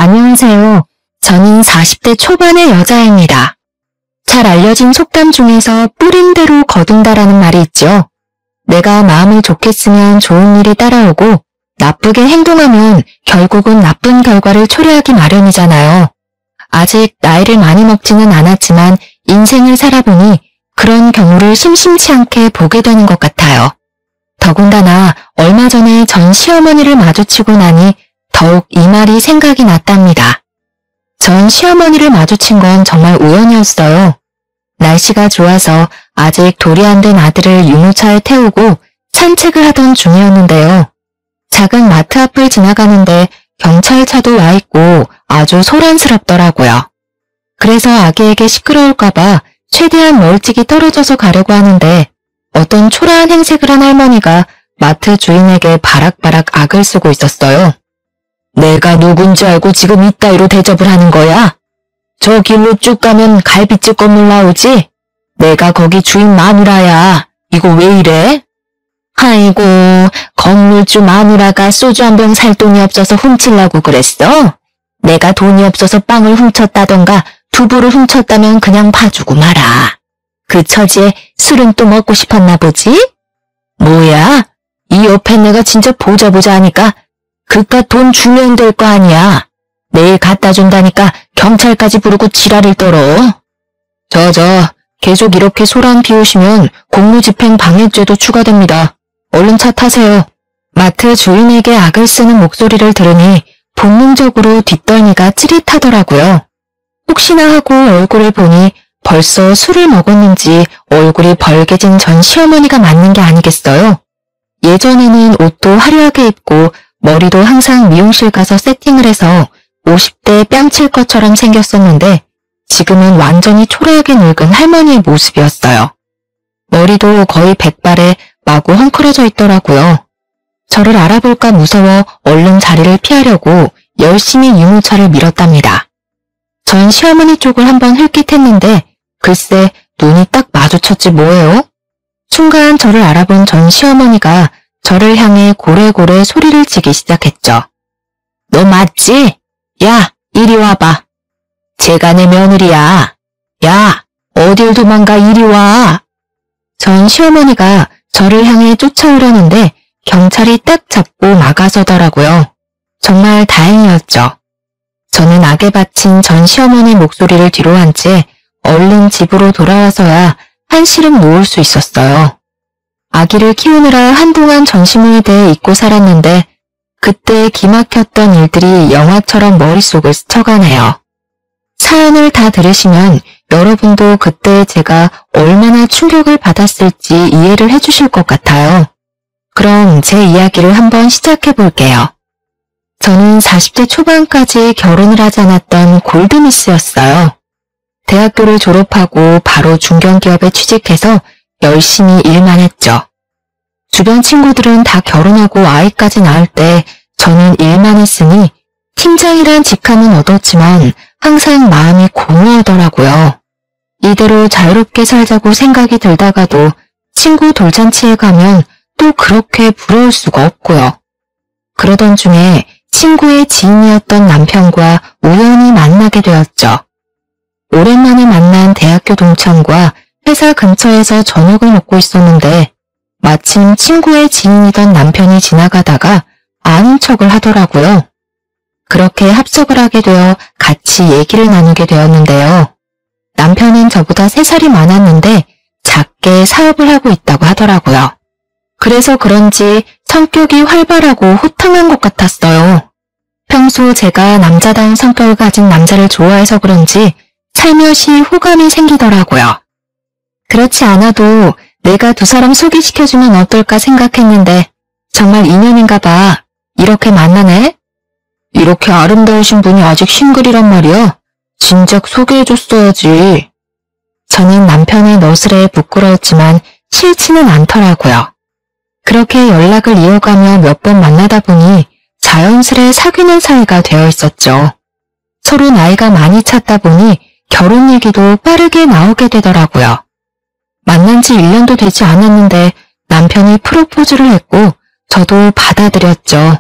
안녕하세요. 저는 40대 초반의 여자입니다. 잘 알려진 속담 중에서 뿌린 대로 거둔다라는 말이 있죠. 내가 마음을 좋게 쓰면 좋은 일이 따라오고 나쁘게 행동하면 결국은 나쁜 결과를 초래하기 마련이잖아요. 아직 나이를 많이 먹지는 않았지만 인생을 살아보니 그런 경우를 심심치 않게 보게 되는 것 같아요. 더군다나 얼마 전에 전 시어머니를 마주치고 나니 더욱 이 말이 생각이 났답니다. 전 시어머니를 마주친 건 정말 우연이었어요. 날씨가 좋아서 아직 돌이 안 된 아들을 유모차에 태우고 산책을 하던 중이었는데요. 작은 마트 앞을 지나가는데 경찰차도 와 있고 아주 소란스럽더라고요. 그래서 아기에게 시끄러울까봐 최대한 멀찍이 떨어져서 가려고 하는데 어떤 초라한 행색을 한 할머니가 마트 주인에게 바락바락 악을 쓰고 있었어요. 내가 누군지 알고 지금 이따위로 대접을 하는 거야? 저 길로 쭉 가면 갈비집 건물 나오지? 내가 거기 주인 마누라야. 이거 왜 이래? 아이고, 건물주 마누라가 소주 한 병 살 돈이 없어서 훔치려고 그랬어? 내가 돈이 없어서 빵을 훔쳤다던가 두부를 훔쳤다면 그냥 봐주고 말아. 그 처지에 술은 또 먹고 싶었나 보지? 뭐야? 이 옆에 내가 진짜 보자 하니까 그깟 돈 주면 될 거 아니야. 내일 갖다 준다니까 경찰까지 부르고 지랄을 떨어. 계속 이렇게 소란 피우시면 공무집행 방해죄도 추가됩니다. 얼른 차 타세요. 마트 주인에게 악을 쓰는 목소리를 들으니 본능적으로 뒷덜미가 찌릿하더라고요. 혹시나 하고 얼굴을 보니 벌써 술을 먹었는지 얼굴이 벌개진 전 시어머니가 맞는 게 아니겠어요? 예전에는 옷도 화려하게 입고 머리도 항상 미용실 가서 세팅을 해서 50대 뺨칠 것처럼 생겼었는데 지금은 완전히 초라하게 늙은 할머니의 모습이었어요. 머리도 거의 백발에 마구 헝클어져 있더라고요. 저를 알아볼까 무서워 얼른 자리를 피하려고 열심히 유모차를 밀었답니다. 전 시어머니 쪽을 한번 흘끗했는데 글쎄 눈이 딱 마주쳤지 뭐예요? 순간 저를 알아본 전 시어머니가 저를 향해 고래고래 소리를 치기 시작했죠. 너 맞지? 야, 이리 와봐. 제가 내 며느리야. 야, 어딜 도망가 이리 와. 전 시어머니가 저를 향해 쫓아오려는데 경찰이 딱 잡고 막아서더라고요. 정말 다행이었죠. 저는 악에 바친 전 시어머니 목소리를 뒤로 한 채 얼른 집으로 돌아와서야 한시름 놓을 수 있었어요. 아기를 키우느라 한동안 전시무의대에 잊고 살았는데 그때 기막혔던 일들이 영화처럼 머릿속을 스쳐가네요. 사연을 다 들으시면 여러분도 그때 제가 얼마나 충격을 받았을지 이해를 해주실 것 같아요. 그럼 제 이야기를 한번 시작해 볼게요. 저는 40대 초반까지 결혼을 하지 않았던 골드미스였어요. 대학교를 졸업하고 바로 중견기업에 취직해서 열심히 일만 했죠. 주변 친구들은 다 결혼하고 아이까지 낳을 때 저는 일만 했으니 팀장이란 직함은 얻었지만 항상 마음이 공허하더라고요. 이대로 자유롭게 살자고 생각이 들다가도 친구 돌잔치에 가면 또 그렇게 부러울 수가 없고요. 그러던 중에 친구의 지인이었던 남편과 우연히 만나게 되었죠. 오랜만에 만난 대학교 동창과 회사 근처에서 저녁을 먹고 있었는데 마침 친구의 지인이던 남편이 지나가다가 아는 척을 하더라고요. 그렇게 합석을 하게 되어 같이 얘기를 나누게 되었는데요. 남편은 저보다 3살이 많았는데 작게 사업을 하고 있다고 하더라고요. 그래서 그런지 성격이 활발하고 호탕한 것 같았어요. 평소 제가 남자다운 성격을 가진 남자를 좋아해서 그런지 살며시 호감이 생기더라고요. 그렇지 않아도 내가 두 사람 소개시켜주면 어떨까 생각했는데 정말 인연인가 봐. 이렇게 만나네? 이렇게 아름다우신 분이 아직 싱글이란 말이야? 진작 소개해줬어야지. 저는 남편의 너스레에 부끄러웠지만 싫지는 않더라고요. 그렇게 연락을 이어가며 몇 번 만나다 보니 자연스레 사귀는 사이가 되어 있었죠. 서로 나이가 많이 찼다 보니 결혼 얘기도 빠르게 나오게 되더라고요. 만난 지 1년도 되지 않았는데 남편이 프로포즈를 했고 저도 받아들였죠.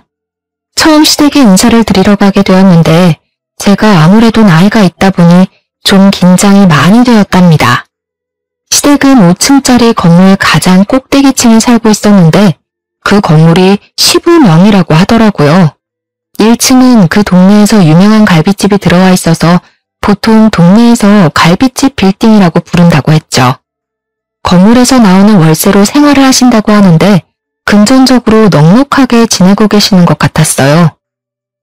처음 시댁에 인사를 드리러 가게 되었는데 제가 아무래도 나이가 있다 보니 좀 긴장이 많이 되었답니다. 시댁은 5층짜리 건물 가장 꼭대기층에 살고 있었는데 그 건물이 시부명이라고 하더라고요. 1층은 그 동네에서 유명한 갈비집이 들어와 있어서 보통 동네에서 갈비집 빌딩이라고 부른다고 했죠. 건물에서 나오는 월세로 생활을 하신다고 하는데 금전적으로 넉넉하게 지내고 계시는 것 같았어요.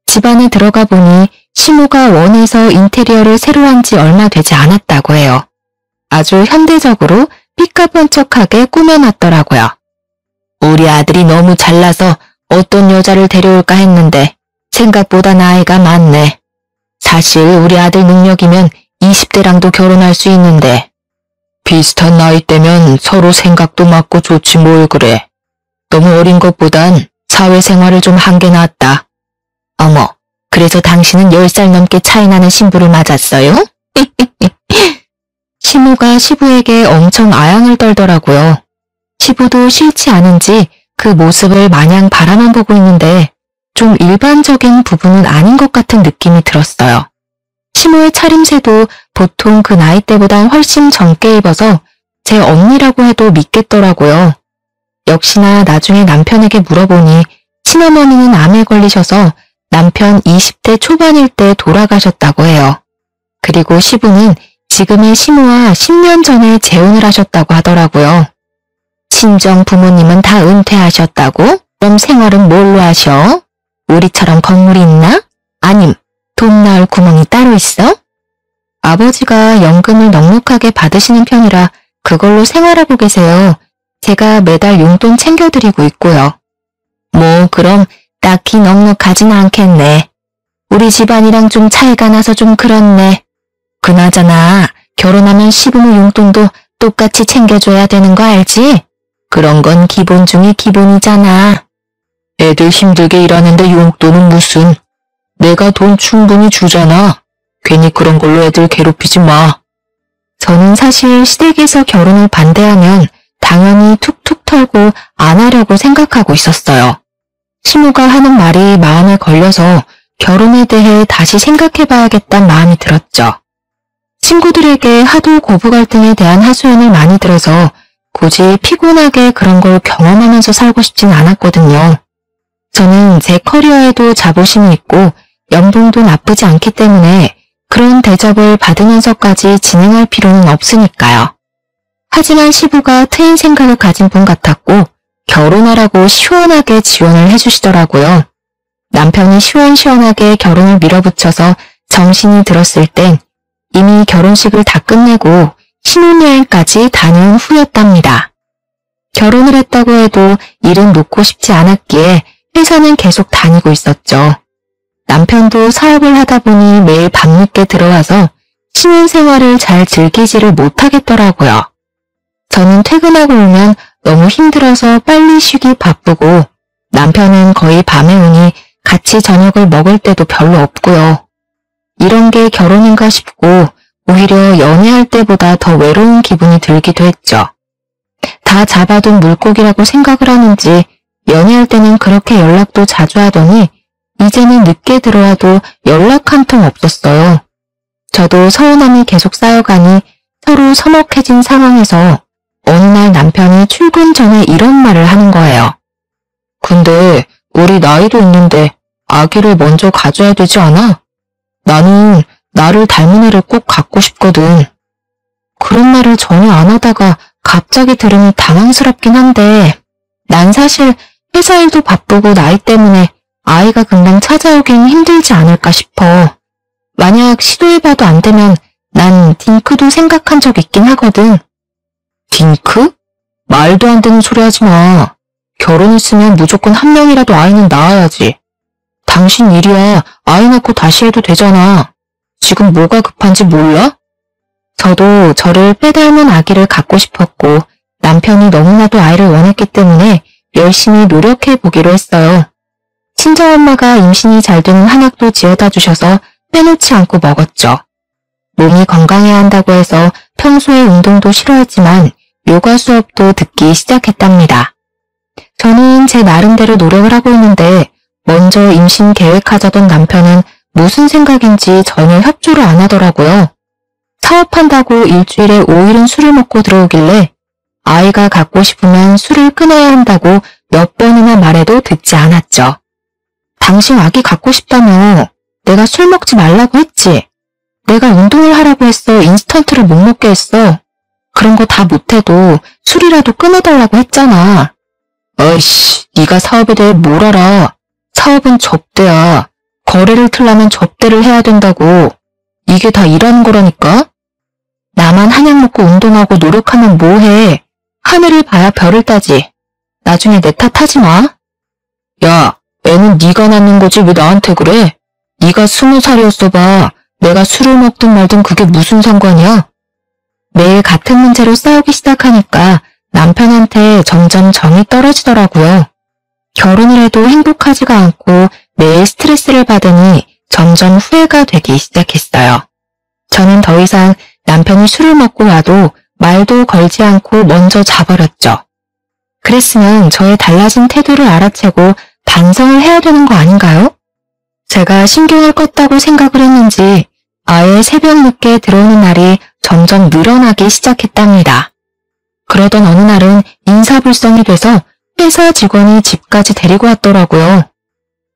집 안에 들어가 보니 시모가 원해서 인테리어를 새로 한 지 얼마 되지 않았다고 해요. 아주 현대적으로 삐까번쩍하게 꾸며놨더라고요. 우리 아들이 너무 잘나서 어떤 여자를 데려올까 했는데 생각보다 나이가 많네. 사실 우리 아들 능력이면 20대랑도 결혼할 수 있는데 비슷한 나이대면 서로 생각도 맞고 좋지 뭘 그래. 너무 어린 것보단 사회생활을 좀 한 게 낫다. 어머, 그래서 당신은 10살 넘게 차이 나는 신부를 맞았어요? 시모가 시부에게 엄청 아양을 떨더라고요. 시부도 싫지 않은지 그 모습을 마냥 바라만 보고 있는데 좀 일반적인 부분은 아닌 것 같은 느낌이 들었어요. 시모의 차림새도 보통 그 나이대보단 훨씬 젊게 입어서 제 언니라고 해도 믿겠더라고요. 역시나 나중에 남편에게 물어보니 친어머니는 암에 걸리셔서 남편 20대 초반일 때 돌아가셨다고 해요. 그리고 시부는 지금의 시모와 10년 전에 재혼을 하셨다고 하더라고요. 친정 부모님은 다 은퇴하셨다고? 그럼 생활은 뭘로 하셔? 우리처럼 건물이 있나? 아님 돈 나올 구멍이 따로 있어? 아버지가 연금을 넉넉하게 받으시는 편이라 그걸로 생활하고 계세요. 제가 매달 용돈 챙겨드리고 있고요. 뭐 그럼 딱히 넉넉하진 않겠네. 우리 집안이랑 좀 차이가 나서 좀 그렇네. 그나저나 결혼하면 시부모 용돈도 똑같이 챙겨줘야 되는 거 알지? 그런 건 기본 중에 기본이잖아. 애들 힘들게 일하는데 용돈은 무슨. 내가 돈 충분히 주잖아. 괜히 그런 걸로 애들 괴롭히지 마. 저는 사실 시댁에서 결혼을 반대하면 당연히 툭툭 털고 안 하려고 생각하고 있었어요. 시모가 하는 말이 마음에 걸려서 결혼에 대해 다시 생각해봐야겠다는 마음이 들었죠. 친구들에게 하도 고부 갈등에 대한 하소연을 많이 들어서 굳이 피곤하게 그런 걸 경험하면서 살고 싶진 않았거든요. 저는 제 커리어에도 자부심이 있고 연봉도 나쁘지 않기 때문에 그런 대접을 받으면서까지 진행할 필요는 없으니까요. 하지만 시부가 트인 생각을 가진 분 같았고 결혼하라고 시원하게 지원을 해주시더라고요. 남편이 시원시원하게 결혼을 밀어붙여서 정신이 들었을 땐 이미 결혼식을 다 끝내고 신혼여행까지 다녀온 후였답니다. 결혼을 했다고 해도 일은 놓고 싶지 않았기에 회사는 계속 다니고 있었죠. 남편도 사업을 하다 보니 매일 밤늦게 들어와서 신혼생활을 잘 즐기지를 못하겠더라고요. 저는 퇴근하고 오면 너무 힘들어서 빨리 쉬기 바쁘고 남편은 거의 밤에 오니 같이 저녁을 먹을 때도 별로 없고요. 이런 게 결혼인가 싶고 오히려 연애할 때보다 더 외로운 기분이 들기도 했죠. 다 잡아둔 물고기라고 생각을 하는지 연애할 때는 그렇게 연락도 자주 하더니 이제는 늦게 들어와도 연락 한 통 없었어요. 저도 서운함이 계속 쌓여가니 서로 서먹해진 상황에서 어느 날 남편이 출근 전에 이런 말을 하는 거예요. 근데 우리 나이도 있는데 아기를 먼저 가져야 되지 않아? 나는 나를 닮은 애를 꼭 갖고 싶거든. 그런 말을 전혀 안 하다가 갑자기 들으니 당황스럽긴 한데 난 사실 회사 일도 바쁘고 나이 때문에 아이가 금방 찾아오긴 힘들지 않을까 싶어. 만약 시도해봐도 안 되면 난 딩크도 생각한 적 있긴 하거든. 딩크? 말도 안 되는 소리 하지 마. 결혼했으면 무조건 한 명이라도 아이는 낳아야지. 당신 일이야. 아이 낳고 다시 해도 되잖아. 지금 뭐가 급한지 몰라? 저도 저를 빼닮은 아기를 갖고 싶었고 남편이 너무나도 아이를 원했기 때문에 열심히 노력해보기로 했어요. 친정엄마가 임신이 잘 되는 한약도 지어다 주셔서 빼놓지 않고 먹었죠. 몸이 건강해야 한다고 해서 평소에 운동도 싫어했지만 요가 수업도 듣기 시작했답니다. 저는 제 나름대로 노력을 하고 있는데 먼저 임신 계획하자던 남편은 무슨 생각인지 전혀 협조를 안 하더라고요. 사업한다고 일주일에 5일은 술을 먹고 들어오길래 아이가 갖고 싶으면 술을 끊어야 한다고 몇 번이나 말해도 듣지 않았죠. 당신 아기 갖고 싶다며 내가 술 먹지 말라고 했지. 내가 운동을 하라고 했어. 인스턴트를 못 먹게 했어. 그런 거 다 못해도 술이라도 끊어달라고 했잖아. 어이씨, 네가 사업에 대해 뭘 알아. 사업은 접대야. 거래를 틀려면 접대를 해야 된다고. 이게 다 일하는 거라니까? 나만 한약 먹고 운동하고 노력하면 뭐해. 하늘을 봐야 별을 따지. 나중에 내 탓하지 마. 야, 애는 네가 낳는 거지 왜 나한테 그래? 네가 20살이었어 봐. 내가 술을 먹든 말든 그게 무슨 상관이야? 매일 같은 문제로 싸우기 시작하니까 남편한테 점점 정이 떨어지더라고요. 결혼을 해도 행복하지가 않고 매일 스트레스를 받으니 점점 후회가 되기 시작했어요. 저는 더 이상 남편이 술을 먹고 와도 말도 걸지 않고 먼저 자버렸죠. 그랬으면 저의 달라진 태도를 알아채고 반성을 해야 되는 거 아닌가요? 제가 신경을 껐다고 생각을 했는지 아예 새벽 늦게 들어오는 날이 점점 늘어나기 시작했답니다. 그러던 어느 날은 인사불성이 돼서 회사 직원이 집까지 데리고 왔더라고요.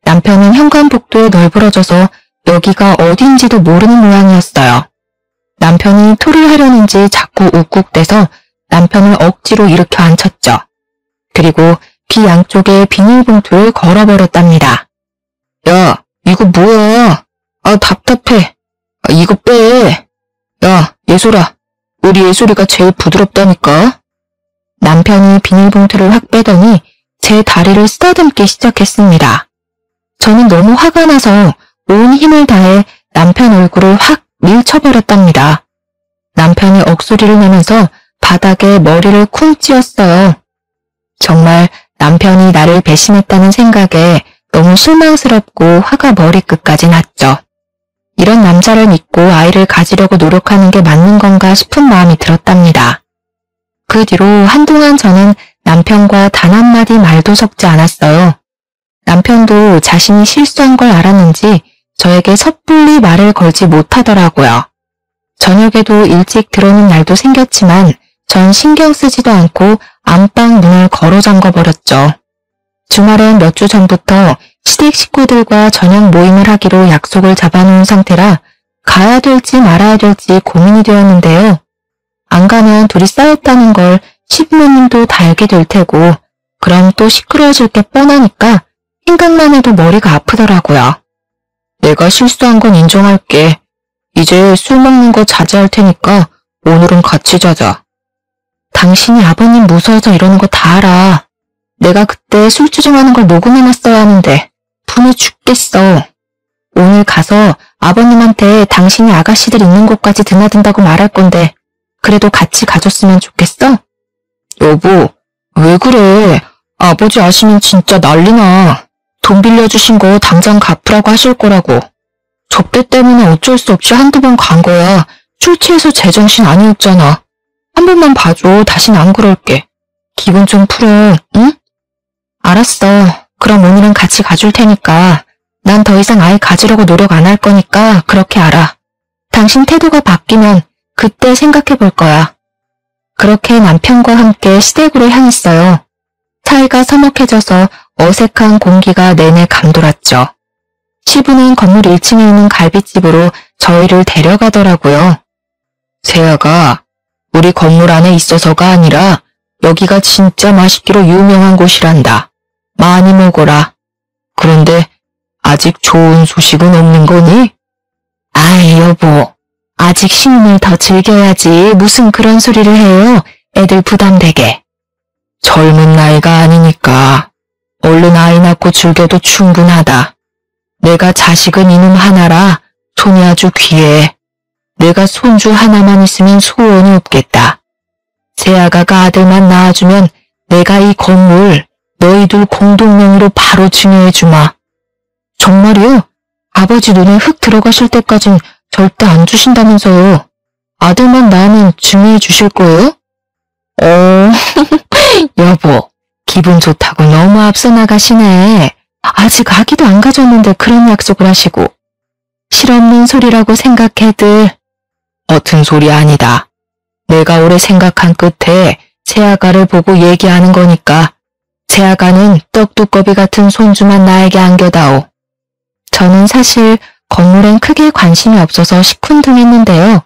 남편은 현관복도에 널브러져서 여기가 어딘지도 모르는 모양이었어요. 남편이 토를 하려는지 자꾸 욱욱대서 남편을 억지로 일으켜 앉혔죠. 그리고 귀 양쪽에 비닐봉투를 걸어버렸답니다. 야, 이거 뭐야? 아, 답답해. 아, 이거 빼. 야, 예솔아. 우리 예솔이가 제일 부드럽다니까. 남편이 비닐봉투를 확 빼더니 제 다리를 쓰다듬기 시작했습니다. 저는 너무 화가 나서 온 힘을 다해 남편 얼굴을 확 밀쳐버렸답니다. 남편이 억소리를 내면서 바닥에 머리를 쿵 찧었어요. 정말 남편이 나를 배신했다는 생각에 너무 실망스럽고 화가 머리끝까지 났죠. 이런 남자를 믿고 아이를 가지려고 노력하는 게 맞는 건가 싶은 마음이 들었답니다. 그 뒤로 한동안 저는 남편과 단 한마디 말도 섞지 않았어요. 남편도 자신이 실수한 걸 알았는지 저에게 섣불리 말을 걸지 못하더라고요. 저녁에도 일찍 들어오는 날도 생겼지만 전 신경 쓰지도 않고 안방 문을 걸어 잠궈버렸죠. 주말엔 몇 주 전부터 시댁 식구들과 저녁 모임을 하기로 약속을 잡아놓은 상태라 가야 될지 말아야 될지 고민이 되었는데요. 안 가면 둘이 싸웠다는 걸 시부모님도 다 알게 될 테고 그럼 또 시끄러워질 게 뻔하니까 생각만 해도 머리가 아프더라고요. 내가 실수한 건 인정할게. 이제 술 먹는 거 자제할 테니까 오늘은 같이 자자. 당신이 아버님 무서워서 이러는 거 다 알아. 내가 그때 술주정하는 걸 녹음해놨어야 하는데 분해 죽겠어. 오늘 가서 아버님한테 당신이 아가씨들 있는 곳까지 드나든다고 말할 건데 그래도 같이 가줬으면 좋겠어? 여보, 왜 그래? 아버지 아시면 진짜 난리나. 돈 빌려주신 거 당장 갚으라고 하실 거라고. 접대 때문에 어쩔 수 없이 한두 번 간 거야. 술 취해서 제정신 아니었잖아. 한 번만 봐줘. 다신 안 그럴게. 기분 좀 풀어, 응? 알았어. 그럼 오늘은 같이 가줄 테니까. 난 더 이상 아이 가지려고 노력 안 할 거니까 그렇게 알아. 당신 태도가 바뀌면 그때 생각해 볼 거야. 그렇게 남편과 함께 시댁으로 향했어요. 사이가 서먹해져서 어색한 공기가 내내 감돌았죠. 시부는 건물 1층에 있는 갈비집으로 저희를 데려가더라고요. 세아가 우리 건물 안에 있어서가 아니라 여기가 진짜 맛있기로 유명한 곳이란다. 많이 먹어라. 그런데 아직 좋은 소식은 없는 거니? 아이 여보, 아직 신혼을 더 즐겨야지 무슨 그런 소리를 해요. 애들 부담되게. 젊은 나이가 아니니까 얼른 아이 낳고 즐겨도 충분하다. 내가 자식은 이놈 하나라 손이 아주 귀해. 내가 손주 하나만 있으면 소원이 없겠다. 새아가가 아들만 낳아주면 내가 이 건물 너희들 공동명의로 바로 증여해주마. 정말이요? 아버지 눈에 흙 들어가실 때까진 절대 안 주신다면서요. 아들만 낳으면 증여해 주실 거예요? 여보, 기분 좋다고 너무 앞서 나가시네. 아직 아기도 안 가졌는데 그런 약속을 하시고. 실없는 소리라고 생각해들. 어튼 소리 아니다. 내가 오래 생각한 끝에 새아가를 보고 얘기하는 거니까 새아가는 떡두꺼비 같은 손주만 나에게 안겨다오. 저는 사실 건물엔 크게 관심이 없어서 시큰둥했는데요.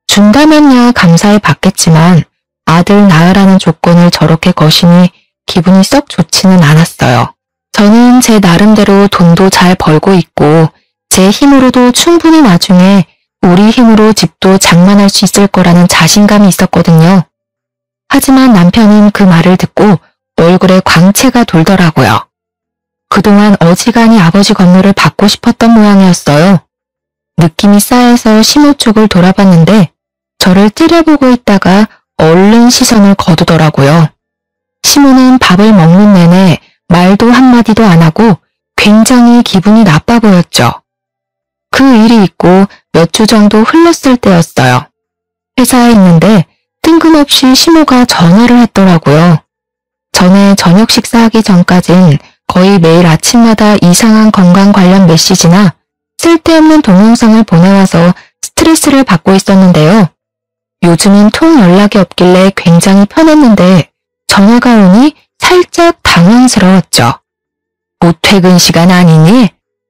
준다면야 감사히 받겠지만 아들 낳으라는 조건을 저렇게 거시니 기분이 썩 좋지는 않았어요. 저는 제 나름대로 돈도 잘 벌고 있고 제 힘으로도 충분히 나중에 우리 힘으로 집도 장만할 수 있을 거라는 자신감이 있었거든요. 하지만 남편은 그 말을 듣고 얼굴에 광채가 돌더라고요. 그동안 어지간히 아버지 건물을 받고 싶었던 모양이었어요. 느낌이 싸해서 시모 쪽을 돌아봤는데 저를 찌려보고 있다가 얼른 시선을 거두더라고요. 시모는 밥을 먹는 내내 말도 한마디도 안 하고 굉장히 기분이 나빠 보였죠. 그 일이 있고 몇 주 정도 흘렀을 때였어요. 회사에 있는데 뜬금없이 시모가 전화를 했더라고요. 전에 저녁 식사하기 전까진 거의 매일 아침마다 이상한 건강 관련 메시지나 쓸데없는 동영상을 보내와서 스트레스를 받고 있었는데요. 요즘은 통 연락이 없길래 굉장히 편했는데 전화가 오니 살짝 당황스러웠죠. 곧 퇴근 시간 아니니?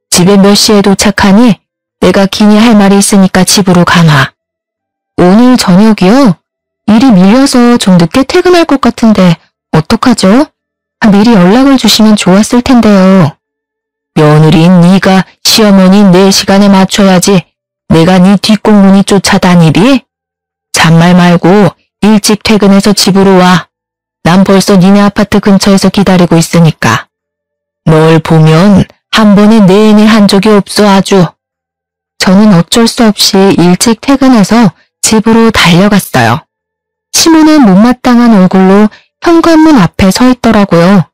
집에 몇 시에 도착하니? 내가 기니 할 말이 있으니까 집으로 가마. 오늘 저녁이요? 일이 밀려서 좀 늦게 퇴근할 것 같은데 어떡하죠? 미리 연락을 주시면 좋았을 텐데요. 며느리인 네가 시어머니 내 시간에 맞춰야지 내가 네 뒷공문이 쫓아다니리? 잔말 말고 일찍 퇴근해서 집으로 와. 난 벌써 니네 아파트 근처에서 기다리고 있으니까. 널 보면 한 번에 내내 한 적이 없어 아주. 저는 어쩔 수 없이 일찍 퇴근해서 집으로 달려갔어요. 시모는 못마땅한 얼굴로 현관문 앞에 서 있더라고요.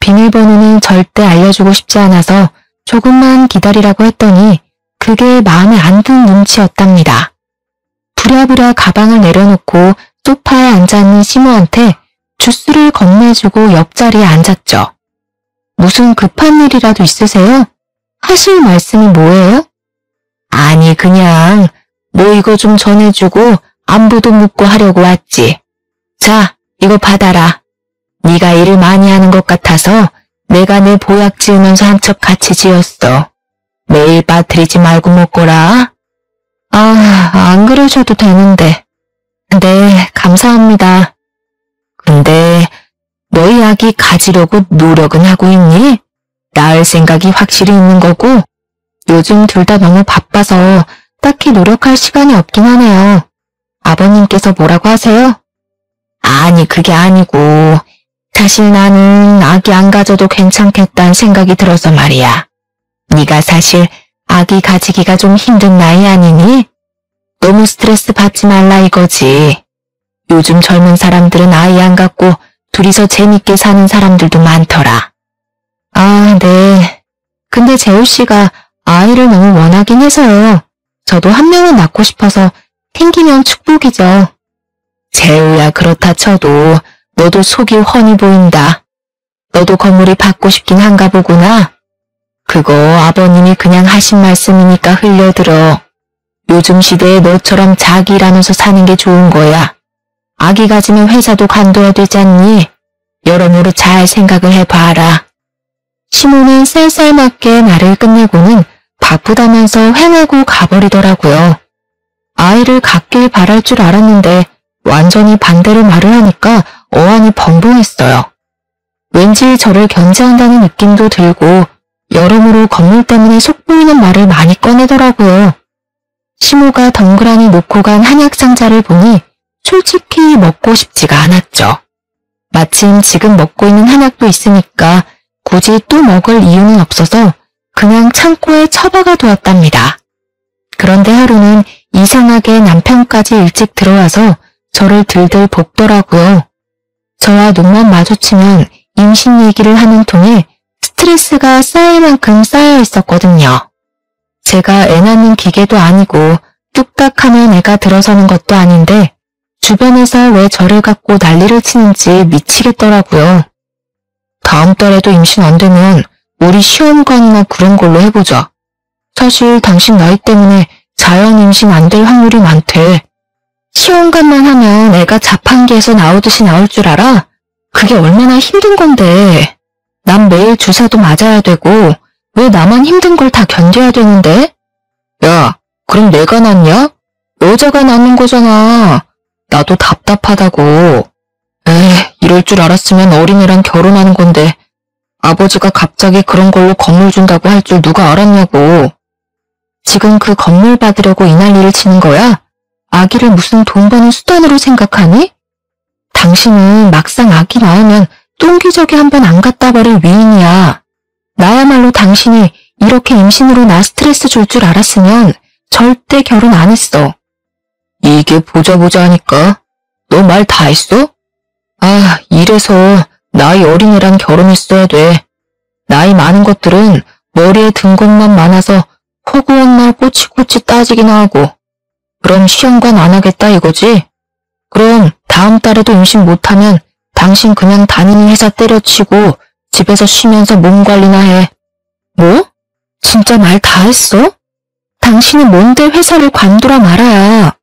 비밀번호는 절대 알려주고 싶지 않아서 조금만 기다리라고 했더니 그게 마음에 안 드는 눈치였답니다. 부랴부랴 가방을 내려놓고 소파에 앉아있는 시모한테 주스를 건네주고 옆자리에 앉았죠. 무슨 급한 일이라도 있으세요? 하실 말씀이 뭐예요? 아니 그냥 뭐 이거 좀 전해주고 안부도 묻고 하려고 왔지. 자, 이거 받아라. 네가 일을 많이 하는 것 같아서 내가 내 보약 지으면서 한 첩 같이 지었어. 매일 빠뜨리지 말고 먹거라. 안 그러셔도 되는데. 네, 감사합니다. 근데 너희 아기 가지려고 노력은 하고 있니? 낳을 생각이 확실히 있는 거고 요즘 둘 다 너무 바빠서 딱히 노력할 시간이 없긴 하네요. 아버님께서 뭐라고 하세요? 아니 그게 아니고 사실 나는 아기 안 가져도 괜찮겠다는 생각이 들어서 말이야. 네가 사실 아기 가지기가 좀 힘든 나이 아니니? 너무 스트레스 받지 말라 이거지. 요즘 젊은 사람들은 아이 안 갖고 둘이서 재밌게 사는 사람들도 많더라. 아, 네. 근데 재우 씨가 아이를 너무 원하긴 해서요. 저도 한 명은 낳고 싶어서 생기면 축복이죠. 재우야 그렇다 쳐도 너도 속이 훤히 보인다. 너도 건물이 받고 싶긴 한가 보구나. 그거 아버님이 그냥 하신 말씀이니까 흘려들어. 요즘 시대에 너처럼 자기 일하면서 사는 게 좋은 거야. 아기 가지면 회사도 관둬야 되지 않니? 여러모로 잘 생각을 해봐라. 시모는 쌀쌀맞게 말을 끝내고는 바쁘다면서 횡하고 가버리더라고요. 아이를 갖길 바랄 줄 알았는데 완전히 반대로 말을 하니까 어안이 벙벙했어요. 왠지 저를 견제한다는 느낌도 들고 여러모로 건물 때문에 속보이는 말을 많이 꺼내더라고요. 시모가 덩그러니 놓고 간 한약 상자를 보니 솔직히 먹고 싶지가 않았죠. 마침 지금 먹고 있는 한약도 있으니까 굳이 또 먹을 이유는 없어서 그냥 창고에 처박아 두었답니다. 그런데 하루는 이상하게 남편까지 일찍 들어와서 저를 들들 볶더라고요. 저와 눈만 마주치면 임신 얘기를 하는 통에 스트레스가 쌓일 만큼 쌓여 있었거든요. 제가 애 낳는 기계도 아니고 뚝딱 하면 애가 들어서는 것도 아닌데 주변에서 왜 저를 갖고 난리를 치는지 미치겠더라고요. 다음 달에도 임신 안 되면 우리 시험관이나 그런 걸로 해보자. 사실 당신 나이 때문에 자연 임신 안 될 확률이 많대. 시험관만 하면 애가 자판기에서 나오듯이 나올 줄 알아? 그게 얼마나 힘든 건데. 난 매일 주사도 맞아야 되고 왜 나만 힘든 걸 다 견뎌야 되는데? 야, 그럼 내가 낫냐? 여자가 낳는 거잖아. 나도 답답하다고. 이럴 줄 알았으면 어린애랑 결혼하는 건데 아버지가 갑자기 그런 걸로 건물 준다고 할 줄 누가 알았냐고. 지금 그 건물 받으려고 이 난리를 치는 거야? 아기를 무슨 돈 버는 수단으로 생각하니? 당신은 막상 아기 낳으면 똥기저귀 한번 안 갖다 버릴 위인이야. 나야말로 당신이 이렇게 임신으로 나 스트레스 줄 줄 알았으면 절대 결혼 안 했어. 이게 보자 하니까 너 말 다 했어? 이래서 나이 어린애랑 결혼했어야 돼. 나이 많은 것들은 머리에 든 것만 많아서 허구한 말 꼬치꼬치 따지기나 하고. 그럼 시험관 안 하겠다 이거지? 그럼 다음 달에도 임신 못하면 당신 그냥 다니는 회사 때려치고 집에서 쉬면서 몸 관리나 해. 뭐? 진짜 말 다 했어? 당신은 뭔데 회사를 관두라 말아야.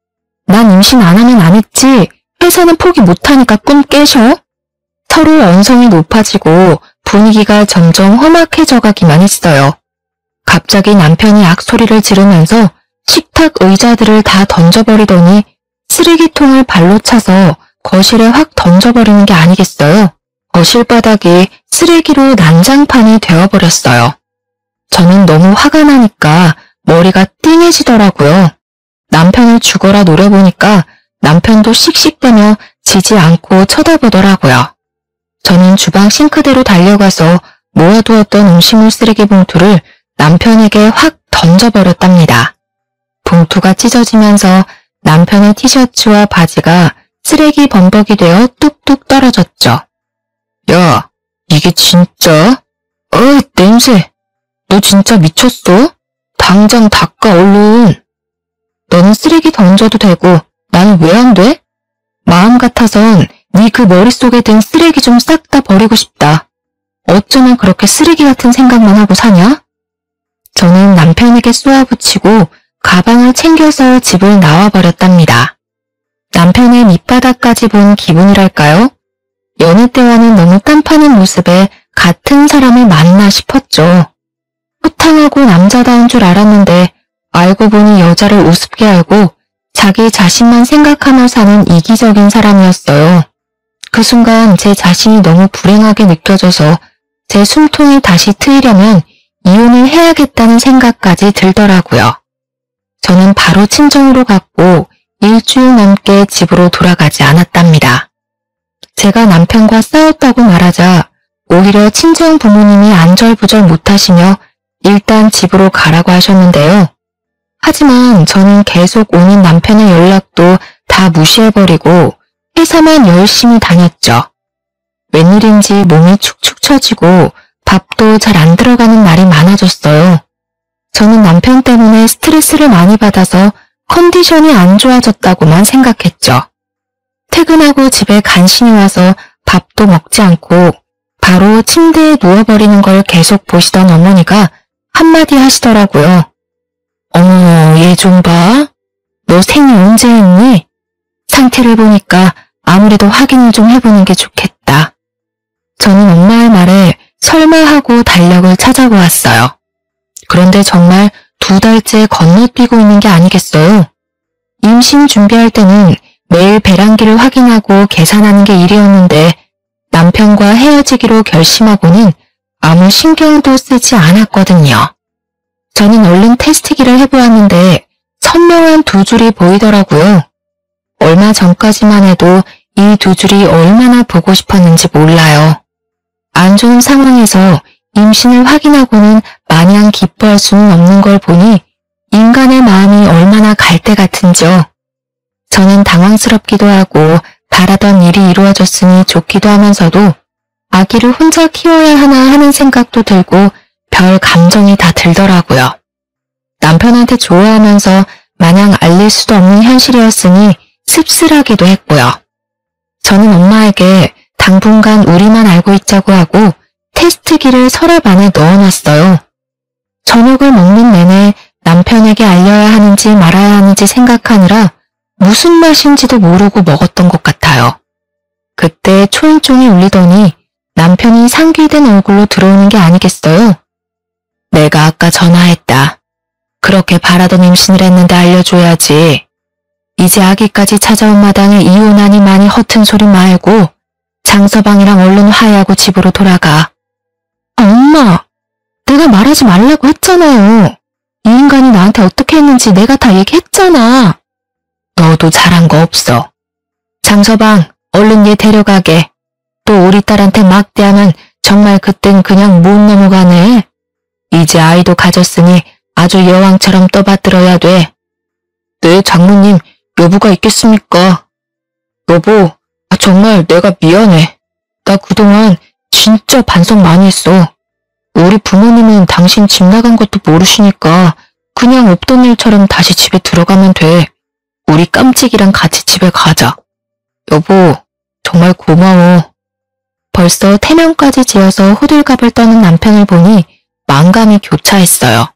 난 임신 안 하면 안 했지. 회사는 포기 못하니까 꿈 깨셔? 서로 언성이 높아지고 분위기가 점점 험악해져 가기만 했어요. 갑자기 남편이 악소리를 지르면서 식탁 의자들을 다 던져버리더니 쓰레기통을 발로 차서 거실에 확 던져버리는 게 아니겠어요? 거실 바닥이 쓰레기로 난장판이 되어버렸어요. 저는 너무 화가 나니까 머리가 띵해지더라고요. 남편을 죽어라 노려보니까 남편도 씩씩대며 지지 않고 쳐다보더라고요. 저는 주방 싱크대로 달려가서 모아두었던 음식물 쓰레기 봉투를 남편에게 확 던져버렸답니다. 봉투가 찢어지면서 남편의 티셔츠와 바지가 쓰레기 범벅이 되어 뚝뚝 떨어졌죠. 야, 이게 진짜? 냄새. 너 진짜 미쳤어? 당장 닦아 얼른. 너는 쓰레기 던져도 되고 나는 왜 안 돼? 마음 같아선 네 그 머릿속에 든 쓰레기 좀 싹 다 버리고 싶다. 어쩌면 그렇게 쓰레기 같은 생각만 하고 사냐? 저는 남편에게 쏘아붙이고 가방을 챙겨서 집을 나와버렸답니다. 남편의 밑바닥까지 본 기분이랄까요? 여느 때와는 너무 딴파는 모습에 같은 사람을 만나 싶었죠. 호탕하고 남자다운 줄 알았는데 알고 보니 여자를 우습게 알고 자기 자신만 생각하며 사는 이기적인 사람이었어요. 그 순간 제 자신이 너무 불행하게 느껴져서 제 숨통이 다시 트이려면 이혼을 해야겠다는 생각까지 들더라고요. 저는 바로 친정으로 갔고 일주일 넘게 집으로 돌아가지 않았답니다. 제가 남편과 싸웠다고 말하자 오히려 친정 부모님이 안절부절 못하시며 일단 집으로 가라고 하셨는데요. 하지만 저는 계속 오는 남편의 연락도 다 무시해버리고 회사만 열심히 다녔죠. 웬일인지 몸이 축축 처지고 밥도 잘 안 들어가는 날이 많아졌어요. 저는 남편 때문에 스트레스를 많이 받아서 컨디션이 안 좋아졌다고만 생각했죠. 퇴근하고 집에 간신히 와서 밥도 먹지 않고 바로 침대에 누워버리는 걸 계속 보시던 어머니가 한마디 하시더라고요. 어머, 얘 좀 봐. 너 생리 언제 했니? 상태를 보니까 아무래도 확인을 좀 해보는 게 좋겠다. 저는 엄마의 말에 설마 하고 달력을 찾아보았어요. 그런데 정말 2달째 건너뛰고 있는 게 아니겠어요? 임신 준비할 때는 매일 배란기를 확인하고 계산하는 게 일이었는데 남편과 헤어지기로 결심하고는 아무 신경도 쓰지 않았거든요. 저는 얼른 테스트기를 해보았는데 선명한 2줄이 보이더라고요. 얼마 전까지만 해도 이 2줄이 얼마나 보고 싶었는지 몰라요. 안 좋은 상황에서 임신을 확인하고는 마냥 기뻐할 수는 없는 걸 보니 인간의 마음이 얼마나 갈대 같은지요. 저는 당황스럽기도 하고 바라던 일이 이루어졌으니 좋기도 하면서도 아기를 혼자 키워야 하나 하는 생각도 들고 별 감정이 다 들더라고요. 남편한테 좋아하면서 마냥 알릴 수도 없는 현실이었으니 씁쓸하기도 했고요. 저는 엄마에게 당분간 우리만 알고 있자고 하고 테스트기를 서랍 안에 넣어놨어요. 저녁을 먹는 내내 남편에게 알려야 하는지 말아야 하는지 생각하느라 무슨 맛인지도 모르고 먹었던 것 같아요. 그때 초인종이 울리더니 남편이 상기된 얼굴로 들어오는 게 아니겠어요? 내가 아까 전화했다. 그렇게 바라던 임신을 했는데 알려줘야지. 이제 아기까지 찾아온 마당에 이혼하니 많이 허튼 소리 말고 장서방이랑 얼른 화해하고 집으로 돌아가. 엄마, 내가 말하지 말라고 했잖아요. 이 인간이 나한테 어떻게 했는지 내가 다 얘기했잖아. 너도 잘한 거 없어. 장서방, 얼른 얘 데려가게. 또 우리 딸한테 막대하면 정말 그땐 그냥 못 넘어가네. 이제 아이도 가졌으니 아주 여왕처럼 떠받들어야 돼. 네, 장모님, 여부가 있겠습니까? 여보, 정말 내가 미안해. 나 그동안 진짜 반성 많이 했어. 우리 부모님은 당신 집 나간 것도 모르시니까 그냥 없던 일처럼 다시 집에 들어가면 돼. 우리 깜찍이랑 같이 집에 가자. 여보, 정말 고마워. 벌써 태명까지 지어서 호들갑을 떠는 남편을 보니 만감이 교차했어요.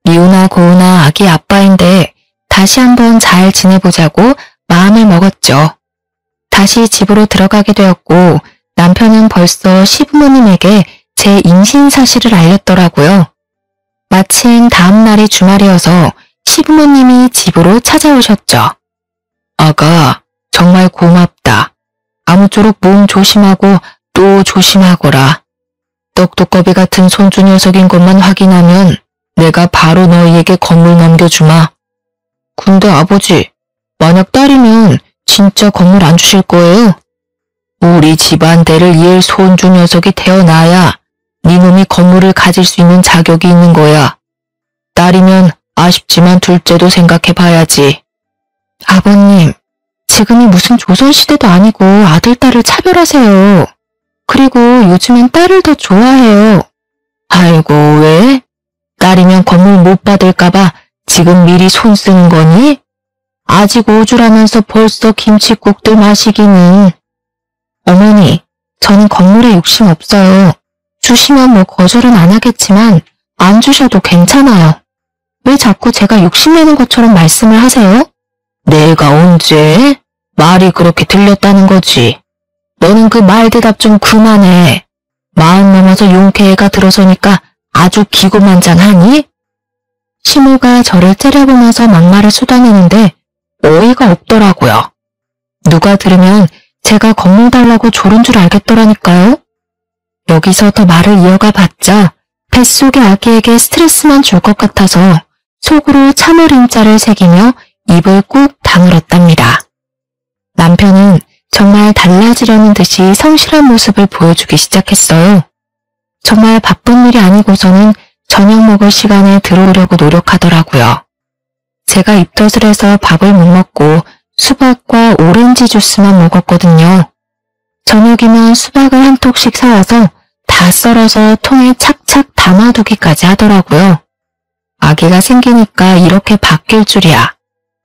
미우나 고우나 아기 아빠인데 다시 한번 잘 지내보자고 마음을 먹었죠. 다시 집으로 들어가게 되었고 남편은 벌써 시부모님에게 제 임신 사실을 알렸더라고요. 마침 다음 날이 주말이어서 시부모님이 집으로 찾아오셨죠. 아가, 정말 고맙다. 아무쪼록 몸 조심하고 또 조심하거라. 떡두꺼비 같은 손주 녀석인 것만 확인하면 내가 바로 너희에게 건물 넘겨주마. 근데 아버지, 만약 딸이면 진짜 건물 안 주실 거예요? 우리 집안 대를 이을 손주 녀석이 태어나야 네 놈이 건물을 가질 수 있는 자격이 있는 거야. 딸이면 아쉽지만 둘째도 생각해봐야지. 아버님, 지금이 무슨 조선시대도 아니고 아들, 딸을 차별하세요. 그리고 요즘엔 딸을 더 좋아해요. 아이고, 왜? 딸이면 건물 못 받을까봐 지금 미리 손 쓰는 거니? 아직 5주라면서 벌써 김칫국들 마시기는. 어머니, 저는 건물에 욕심 없어요. 주시면 뭐 거절은 안 하겠지만 안 주셔도 괜찮아요. 왜 자꾸 제가 욕심내는 것처럼 말씀을 하세요? 내가 언제? 말이 그렇게 들렸다는 거지. 너는 그 말 대답 좀 그만해. 마흔 넘어서 용케애가 들어서니까 아주 기고만장하니? 시모가 저를 째려보면서 막말을 쏟아내는데 어이가 없더라고요. 누가 들으면 제가 건물 달라고 조른 줄 알겠더라니까요. 여기서 더 말을 이어가 봤자 뱃속의 아기에게 스트레스만 줄 것 같아서 속으로 참을 인자를 새기며 입을 꾹 다물었답니다. 남편은 정말 달라지려는 듯이 성실한 모습을 보여주기 시작했어요. 정말 바쁜 일이 아니고서는 저녁 먹을 시간에 들어오려고 노력하더라고요. 제가 입덧을 해서 밥을 못 먹고 수박과 오렌지 주스만 먹었거든요. 저녁이면 수박을 한 톡씩 사와서 다 썰어서 통에 착착 담아두기까지 하더라고요. 아기가 생기니까 이렇게 바뀔 줄이야.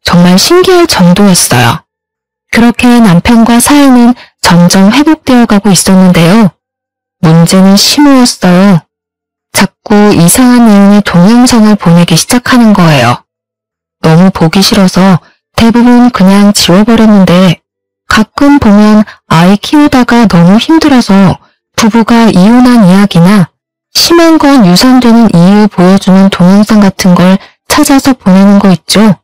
정말 신기할 정도였어요. 그렇게 남편과 사이는 점점 회복되어 가고 있었는데요. 문제는 시모였어요. 자꾸 이상한 내용의 동영상을 보내기 시작하는 거예요. 너무 보기 싫어서 대부분 그냥 지워버렸는데 가끔 보면 아이 키우다가 너무 힘들어서 부부가 이혼한 이야기나 심한 건 유산되는 이유 보여주는 동영상 같은 걸 찾아서 보내는 거 있죠.